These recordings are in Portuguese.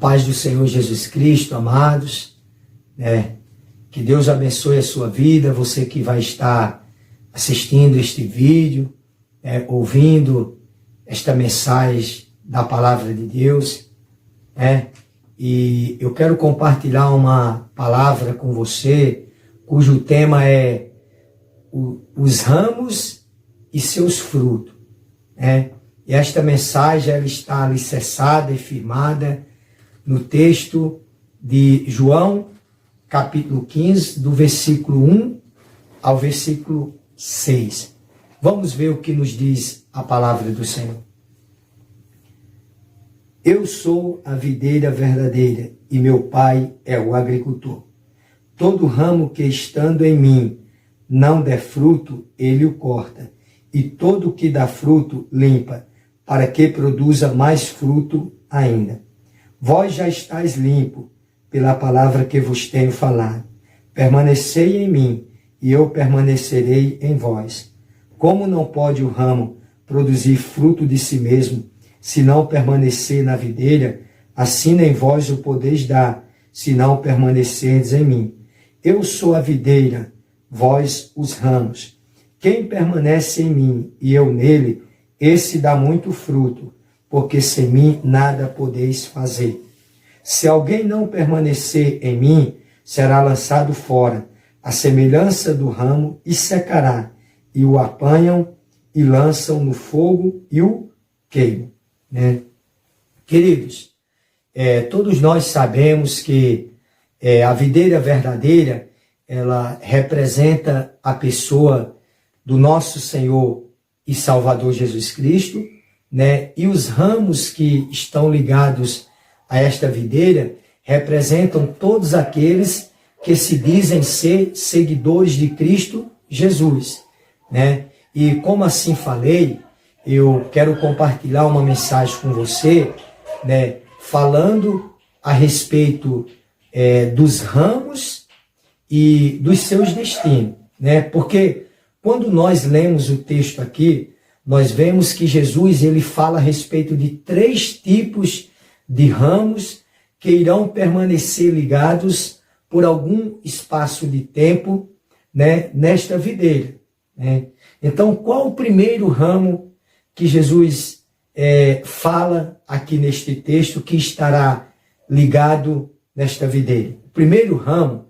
paz do Senhor Jesus Cristo, amados, que Deus abençoe a sua vida, você que vai estar assistindo este vídeo, ouvindo esta mensagem da palavra de Deus, e eu quero compartilhar uma palavra com você, cujo tema é os ramos e seus frutos, E esta mensagem ela está alicerçada e firmada no texto de João, capítulo 15, do versículo 1 ao versículo 6. Vamos ver o que nos diz a palavra do Senhor. Eu sou a videira verdadeira e meu Pai é o agricultor. Todo ramo que estando em mim não der fruto, ele o corta, e todo que dá fruto limpa, para que produza mais fruto ainda. Vós já estáis limpo pela palavra que vos tenho falado. Permanecei em mim, e eu permanecerei em vós. Como não pode o ramo produzir fruto de si mesmo, se não permanecer na videira, assim nem vós o podeis dar, se não permanecerdes em mim. Eu sou a videira, vós os ramos. Quem permanece em mim e eu nele, esse dá muito fruto, porque sem mim nada podeis fazer. Se alguém não permanecer em mim, será lançado fora, à semelhança do ramo, e secará, e o apanham e lançam no fogo e o queimam. Queridos, todos nós sabemos que a videira verdadeira, ela representa a pessoa do nosso Senhor e Salvador Jesus Cristo, e os ramos que estão ligados a esta videira representam todos aqueles que se dizem ser seguidores de Cristo Jesus, E como assim falei, eu quero compartilhar uma mensagem com você, falando a respeito dos ramos e dos seus destinos, Porque quando nós lemos o texto aqui, nós vemos que Jesus ele fala a respeito de 3 tipos de ramos que irão permanecer ligados por algum espaço de tempo, nesta videira. Então, qual o primeiro ramo que Jesus fala aqui neste texto que estará ligado nesta videira? O primeiro ramo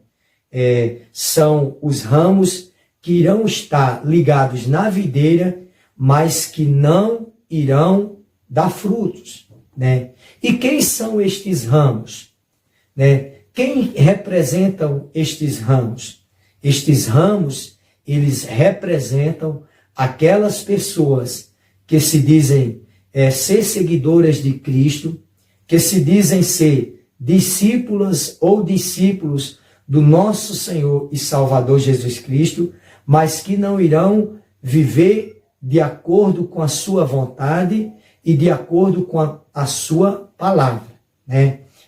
são os ramos que irão estar ligados na videira, mas que não irão dar frutos. E quem são estes ramos? Quem representam estes ramos? Estes ramos, eles representam aquelas pessoas que se dizem ser seguidoras de Cristo, que se dizem ser discípulas ou discípulos do nosso Senhor e Salvador Jesus Cristo, mas que não irão viver de acordo com a sua vontade e de acordo com a sua palavra.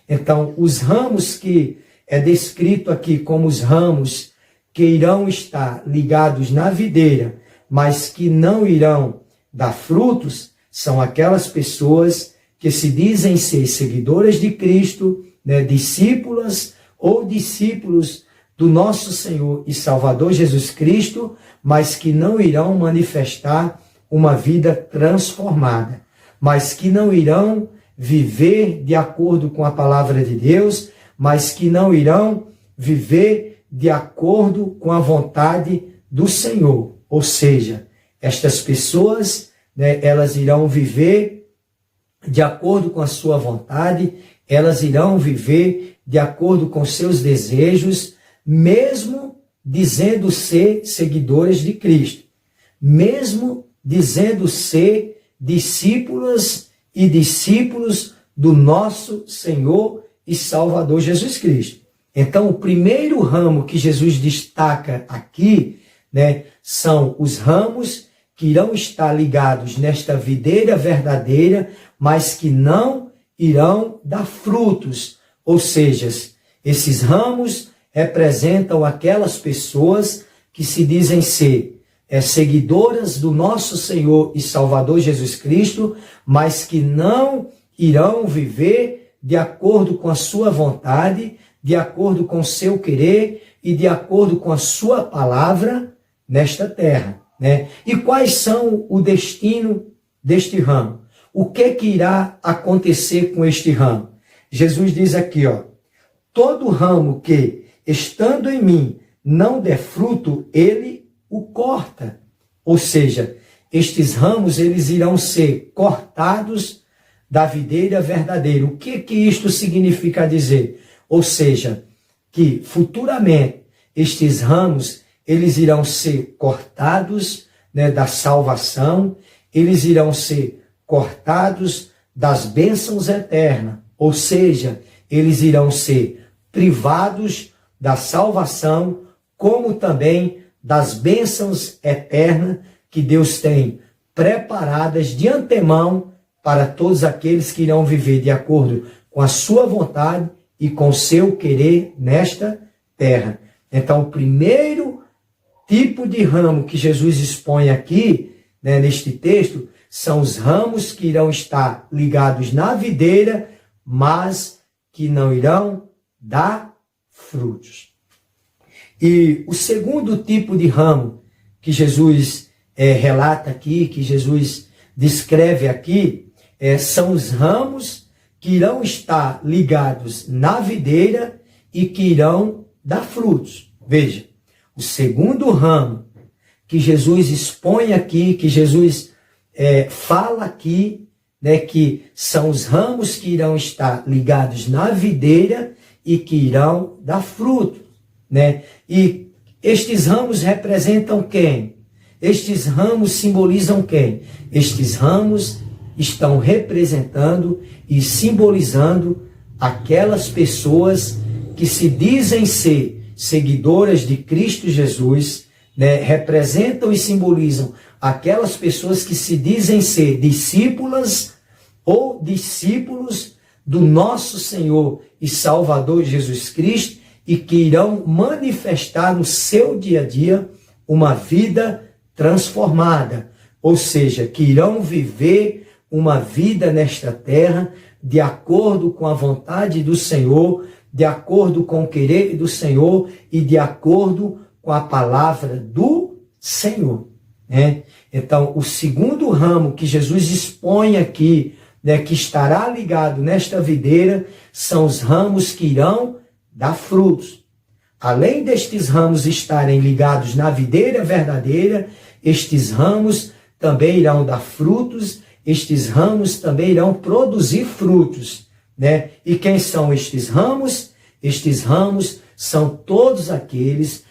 Então, os ramos que é descrito aqui como os ramos que irão estar ligados na videira, mas que não irão dar frutos, são aquelas pessoas que se dizem ser seguidoras de Cristo, discípulas ou discípulos do nosso Senhor e Salvador Jesus Cristo, mas que não irão manifestar uma vida transformada, mas que não irão viver de acordo com a palavra de Deus, mas que não irão viver de acordo com a vontade do Senhor. Ou seja, estas pessoas, elas irão viver de acordo com a sua vontade, elas irão viver de acordo com seus desejos, mesmo dizendo ser seguidores de Cristo, mesmo dizendo ser discípulas e discípulos do nosso Senhor e Salvador Jesus Cristo. Então, o primeiro ramo que Jesus destaca aqui, são os ramos que irão estar ligados nesta videira verdadeira, mas que não irão dar frutos. Ou seja, esses ramos representam aquelas pessoas que se dizem ser seguidoras do nosso Senhor e Salvador Jesus Cristo, mas que não irão viver de acordo com a sua vontade, de acordo com o seu querer e de acordo com a sua palavra nesta terra, né? E quais são o destino deste ramo? O que irá acontecer com este ramo? Jesus diz aqui, ó, todo ramo que, estando em mim, não der fruto, ele o corta. Ou seja, estes ramos, eles irão ser cortados da videira verdadeira. O que isto significa dizer? Ou seja, que futuramente estes ramos, eles irão ser cortados, né, da salvação, eles irão ser cortados das bênçãos eternas. Ou seja, eles irão ser privados da salvação, como também das bênçãos eternas que Deus tem preparadas de antemão para todos aqueles que irão viver de acordo com a sua vontade e com o seu querer nesta terra. Então, o primeiro tipo de ramo que Jesus expõe aqui, né, neste texto, são os ramos que irão estar ligados na videira, mas que não irão dar frutos. E o segundo tipo de ramo que Jesus relata aqui, que Jesus descreve aqui, são os ramos que irão estar ligados na videira e que irão dar frutos. Veja, o segundo ramo que Jesus expõe aqui, que Jesus fala aqui, né, que são os ramos que irão estar ligados na videira e que irão dar fruto, né? E estes ramos representam quem? Estes ramos simbolizam quem? Estes ramos estão representando e simbolizando aquelas pessoas que se dizem ser seguidoras de Cristo Jesus, né? Representam e simbolizam aquelas pessoas que se dizem ser discípulas ou discípulos do nosso Senhor e Salvador Jesus Cristo e que irão manifestar no seu dia a dia uma vida transformada, ou seja, que irão viver uma vida nesta terra de acordo com a vontade do Senhor, de acordo com o querer do Senhor e de acordo com a palavra do Senhor, né? Então, o segundo ramo que Jesus expõe aqui, né, que estará ligado nesta videira, são os ramos que irão dar frutos. Além destes ramos estarem ligados na videira verdadeira, estes ramos também irão dar frutos, estes ramos também irão produzir frutos, né? E quem são estes ramos? Estes ramos são todos aquelas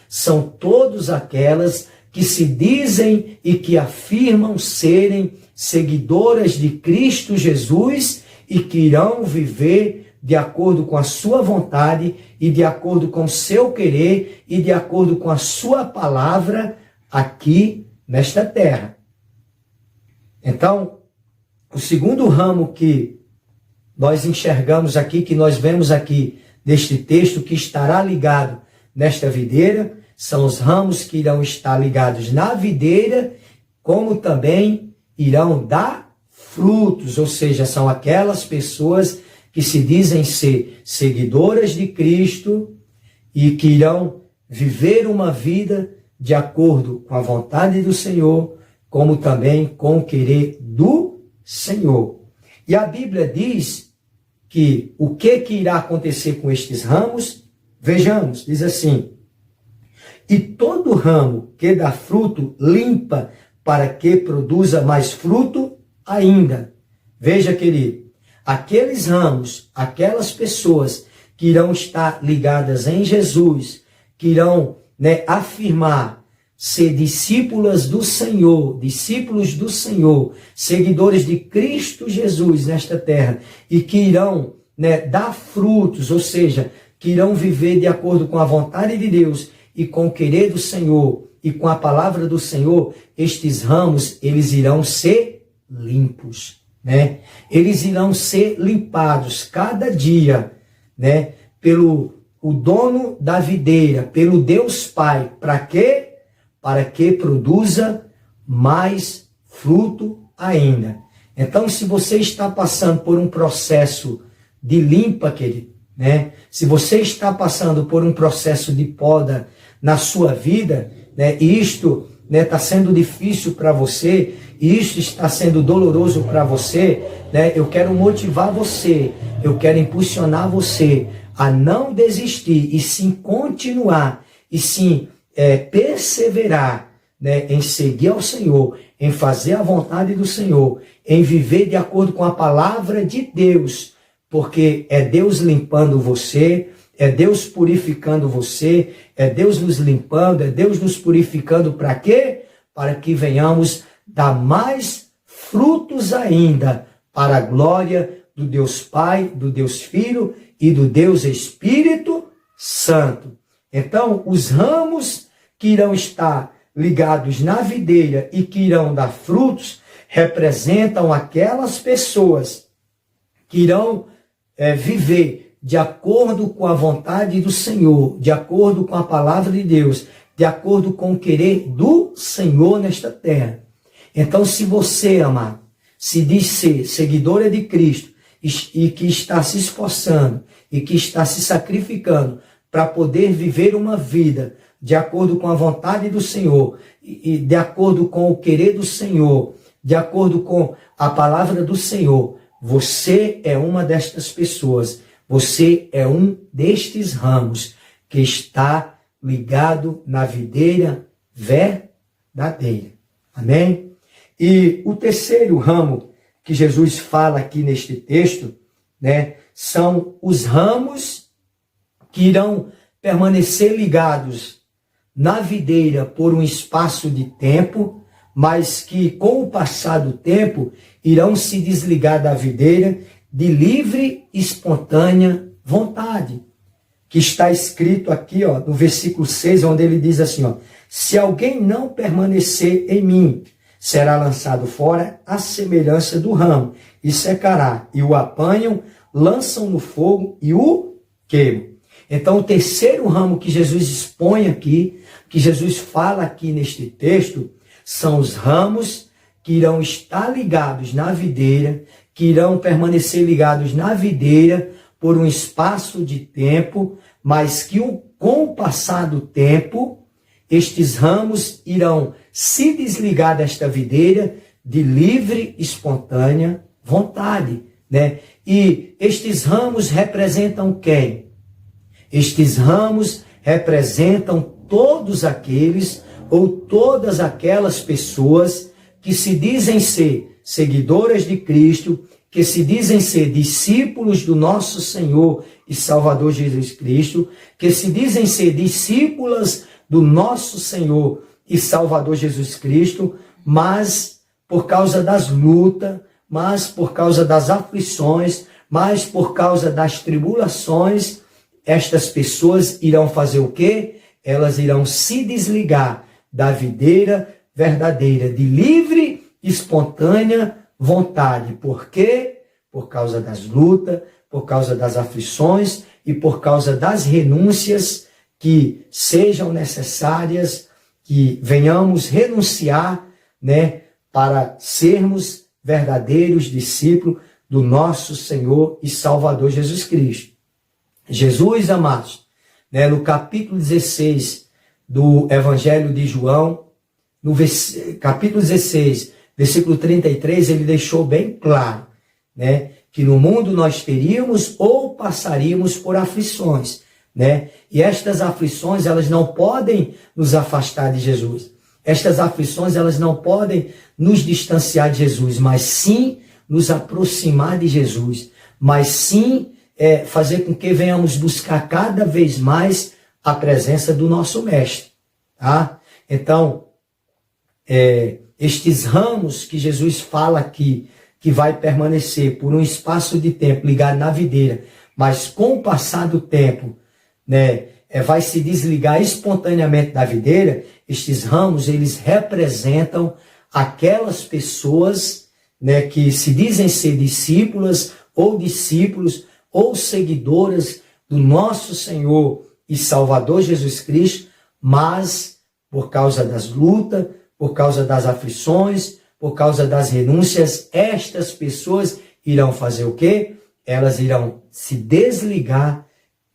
que se dizem e que afirmam serem seguidoras de Cristo Jesus e que irão viver de acordo com a sua vontade e de acordo com o seu querer e de acordo com a sua palavra aqui nesta terra. Então, o segundo ramo que nós enxergamos aqui, que nós vemos aqui neste texto, que estará ligado nesta videira, são os ramos que irão estar ligados na videira, como também irão dar frutos, ou seja, são aquelas pessoas que se dizem ser seguidoras de Cristo e que irão viver uma vida de acordo com a vontade do Senhor, como também com o querer do Senhor. E a Bíblia diz que o que irá acontecer com estes ramos? Vejamos, diz assim: e todo ramo que dá fruto limpa para que produza mais fruto ainda. Veja, querido, aqueles ramos, aquelas pessoas que irão estar ligadas em Jesus, que irão, né, afirmar ser discípulos do Senhor, seguidores de Cristo Jesus nesta terra, e que irão, né, dar frutos, ou seja, que irão viver de acordo com a vontade de Deus e com o querer do Senhor e com a palavra do Senhor, estes ramos, eles irão ser limpos, né? Eles irão ser limpados cada dia, né, pelo o dono da videira, pelo Deus Pai. Para quê? Para que produza mais fruto ainda. Então, se você está passando por um processo de limpa, querido, né? Se você está passando por um processo de poda na sua vida, né, e isto está sendo difícil para você, e isso está sendo doloroso para você, né, eu quero motivar você, eu quero impulsionar você a não desistir, e sim continuar, e sim perseverar, né, em seguir ao Senhor, em fazer a vontade do Senhor, em viver de acordo com a palavra de Deus, porque é Deus limpando você, é Deus purificando você, é Deus nos limpando, é Deus nos purificando para quê? Para que venhamos dar mais frutos ainda para a glória do Deus Pai, do Deus Filho e do Deus Espírito Santo. Então, os ramos que irão estar ligados na videira e que irão dar frutos, representam aquelas pessoas que irão viver de acordo com a vontade do Senhor, de acordo com a palavra de Deus, de acordo com o querer do Senhor nesta terra. Então, se você, amado, se diz ser seguidora de Cristo e que está se esforçando e que está se sacrificando para poder viver uma vida de acordo com a vontade do Senhor e de acordo com o querer do Senhor, de acordo com a palavra do Senhor, você é uma destas pessoas, você é um destes ramos que está ligado na videira verdadeira. Amém? E o terceiro ramo que Jesus fala aqui neste texto, né, são os ramos que irão permanecer ligados na videira por um espaço de tempo, mas que com o passar do tempo irão se desligar da videira de livre e espontânea vontade. Que está escrito aqui, ó, no versículo 6, onde ele diz assim, ó, se alguém não permanecer em mim, será lançado fora à semelhança do ramo, e secará, e o apanham, lançam no fogo e o queimam. Então, o terceiro ramo que Jesus expõe aqui, que Jesus fala aqui neste texto, são os ramos que irão estar ligados na videira, que irão permanecer ligados na videira por um espaço de tempo, mas que com o passar do tempo, estes ramos irão se desligar desta videira de livre, espontânea vontade, né? E estes ramos representam quem? Estes ramos representam todos aqueles ou todas aquelas pessoas que se dizem ser seguidoras de Cristo, que se dizem ser discípulos do nosso Senhor e Salvador Jesus Cristo, que se dizem ser discípulas do nosso Senhor e Salvador Jesus Cristo, mas por causa das lutas, mas por causa das aflições, mas por causa das tribulações, estas pessoas irão fazer o quê? Elas irão se desligar da videira verdadeira, de livre, espontânea vontade. Por quê? Por causa das lutas, por causa das aflições e por causa das renúncias que sejam necessárias, que venhamos renunciar, né, para sermos verdadeiros discípulos do nosso Senhor e Salvador Jesus Cristo. Jesus, amados, né, no capítulo 16 do Evangelho de João, no capítulo 16, versículo 33, ele deixou bem claro, né, que no mundo nós teríamos ou passaríamos por aflições, né? E estas aflições, elas não podem nos afastar de Jesus. Estas aflições, elas não podem nos distanciar de Jesus, mas sim nos aproximar de Jesus, mas sim fazer com que venhamos buscar cada vez mais a presença do nosso Mestre, tá? Então, estes ramos que Jesus fala aqui, que vai permanecer por um espaço de tempo ligado na videira, mas com o passar do tempo, né, vai se desligar espontaneamente da videira, estes ramos, eles representam aquelas pessoas, né, que se dizem ser discípulas ou discípulos ou seguidoras do nosso Senhor e Salvador Jesus Cristo, mas por causa das lutas, por causa das aflições, por causa das renúncias, estas pessoas irão fazer o quê? elas irão se desligar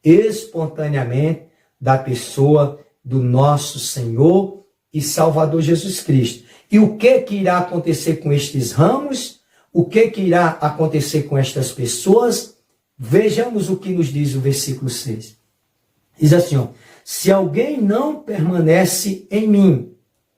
espontaneamente da pessoa do nosso Senhor e Salvador Jesus Cristo. E o que irá acontecer com estes ramos? O que irá acontecer com estas pessoas? Vejamos o que nos diz o versículo 6. Diz assim, ó, se alguém não permanece em mim,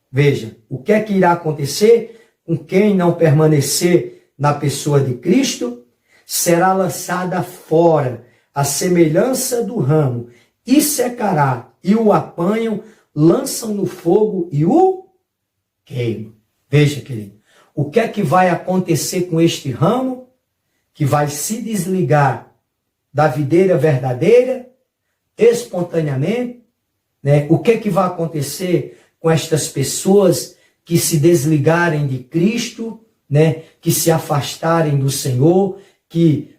veja, o que irá acontecer com quem não permanecer na pessoa de Cristo? Será lançada fora, a semelhança do ramo, e secará, e o apanham, lançam no fogo e o queimam. Veja, querido, o que vai acontecer com este ramo, que vai se desligar da videira verdadeira, espontaneamente, né? O que vai acontecer com estas pessoas que se desligarem de Cristo, né? Que se afastarem do Senhor, que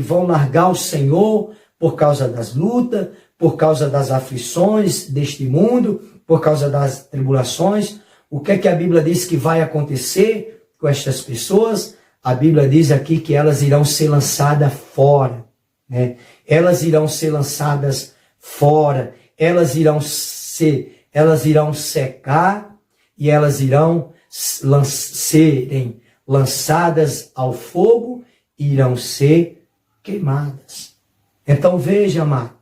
vão largar o Senhor por causa das lutas, por causa das aflições deste mundo, por causa das tribulações. O que a Bíblia diz que vai acontecer com estas pessoas? A Bíblia diz aqui que elas irão ser lançadas fora, né? Elas irão ser lançadas fora, elas irão secar e elas irão serem lançadas ao fogo e irão ser queimadas. Então veja, amado,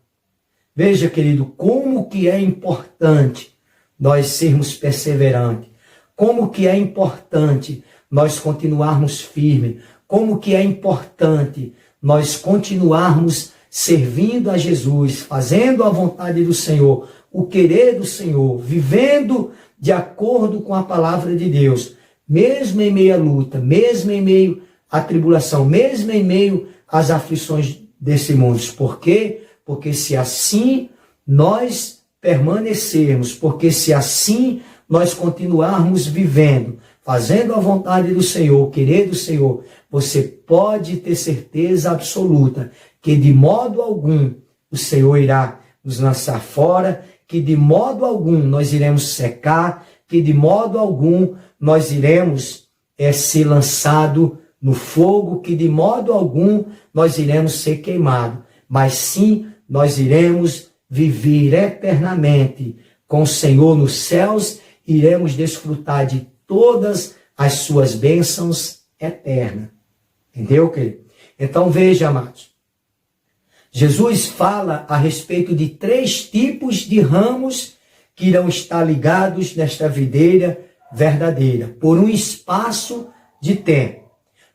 veja, querido, como que é importante nós sermos perseverantes, como que é importante nós continuarmos firmes, como que é importante nós continuarmos servindo a Jesus, fazendo a vontade do Senhor, o querer do Senhor, vivendo de acordo com a palavra de Deus, mesmo em meio à luta, mesmo em meio à tribulação, mesmo em meio às aflições desse mundo. Por quê? Porque se assim nós permanecermos, porque se assim nós continuarmos vivendo, fazendo a vontade do Senhor, o querer do Senhor, você pode ter certeza absoluta que de modo algum o Senhor irá nos lançar fora, que de modo algum nós iremos secar, que de modo algum nós iremos ser lançado no fogo, que de modo algum nós iremos ser queimados, mas sim nós iremos viver eternamente com o Senhor nos céus, iremos desfrutar de todas as suas bênçãos eternas. Entendeu, querido? Então veja, amados, Jesus fala a respeito de 3 tipos de ramos que irão estar ligados nesta videira verdadeira, por um espaço de tempo.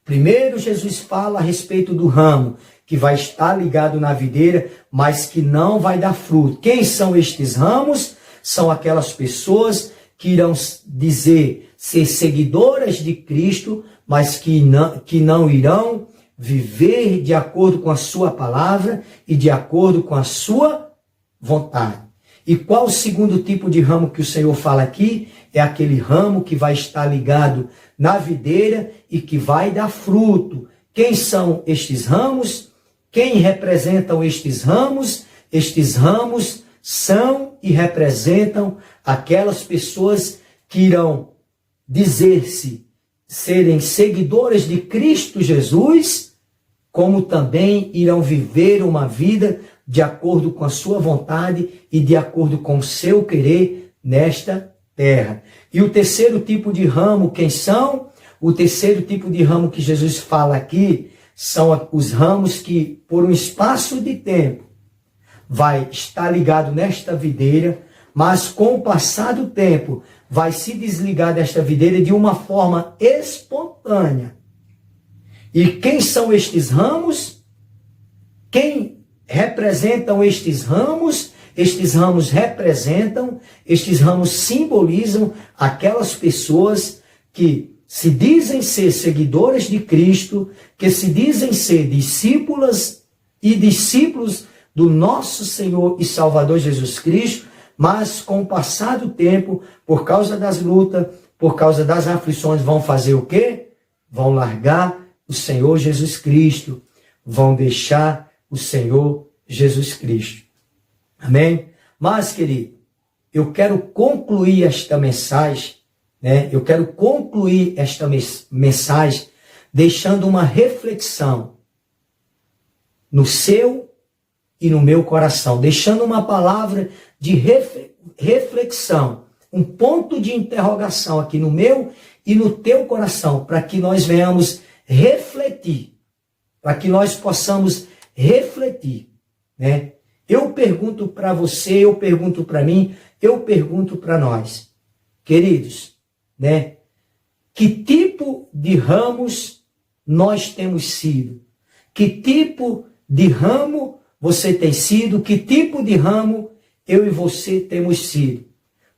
Primeiro, Jesus fala a respeito do ramo, que vai estar ligado na videira, mas que não vai dar fruto. Quem são estes ramos? São aquelas pessoas que irão dizer ser seguidoras de Cristo, mas que não irão viver de acordo com a sua palavra e de acordo com a sua vontade. E qual o segundo tipo de ramo que o Senhor fala aqui? É aquele ramo que vai estar ligado na videira e que vai dar fruto. Quem são estes ramos? Quem representam estes ramos? Estes ramos são e representam aquelas pessoas que irão dizer-se serem seguidoras de Cristo Jesus, como também irão viver uma vida de acordo com a sua vontade e de acordo com o seu querer nesta terra. E o terceiro tipo de ramo, quem são? O terceiro tipo de ramo que Jesus fala aqui são os ramos que, por um espaço de tempo, vai estar ligado nesta videira, mas com o passar do tempo, vai se desligar desta videira de uma forma espontânea. E quem são estes ramos? Quem representam estes ramos? Estes ramos representam, estes ramos simbolizam aquelas pessoas que se dizem ser seguidoras de Cristo, que se dizem ser discípulas e discípulos do nosso Senhor e Salvador Jesus Cristo, mas com o passar do tempo, por causa das lutas, por causa das aflições, vão fazer o quê? Vão largar o Senhor Jesus Cristo, vão deixar o Senhor Jesus Cristo. Amém? Mas, querido, eu quero concluir esta mensagem, né? Eu quero concluir esta mensagem deixando uma reflexão no seu e no meu coração, deixando uma palavra de reflexão, um ponto de interrogação aqui no meu e no teu coração, para que nós venhamos refletir, para que nós possamos refletir, né? Eu pergunto para você, eu pergunto para mim, eu pergunto para nós, queridos, né? Que tipo de ramos nós temos sido? Que tipo de ramo você tem sido? Que tipo de ramo eu e você temos sido?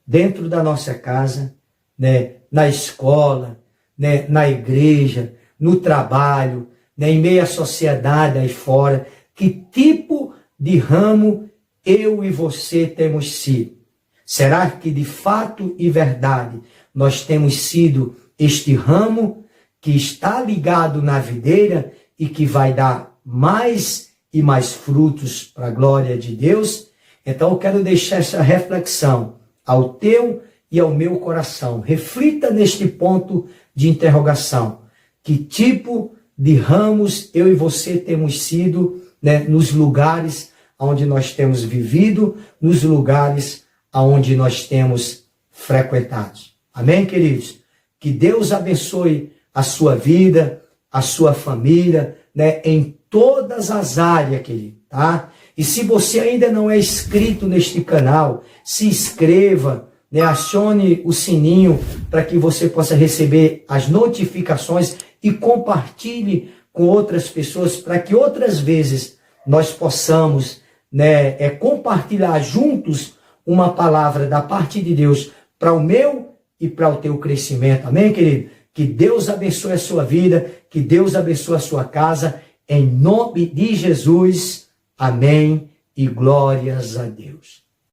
Dentro da nossa casa, né? Na escola, né? Na igreja, no trabalho, né? Em meio à sociedade aí fora. Que tipo de ramo eu e você temos sido? Será que de fato e verdade nós temos sido este ramo que está ligado na videira e que vai dar mais e mais frutos para a glória de Deus? Então eu quero deixar essa reflexão ao teu e ao meu coração. Reflita neste ponto de interrogação. Que tipo de ramos eu e você temos sido, né, nos lugares onde nós temos vivido, nos lugares onde nós temos frequentado. Amém, queridos? Que Deus abençoe a sua vida, a sua família, né, em todas as áreas, querido, tá? E se você ainda não é inscrito neste canal, se inscreva, né, acione o sininho para que você possa receber as notificações e compartilhe com outras pessoas para que outras vezes nós possamos, né, compartilhar juntos uma palavra da parte de Deus para o meu e para o teu crescimento. Amém, querido? Que Deus abençoe a sua vida, que Deus abençoe a sua casa, em nome de Jesus. Amém e glórias a Deus.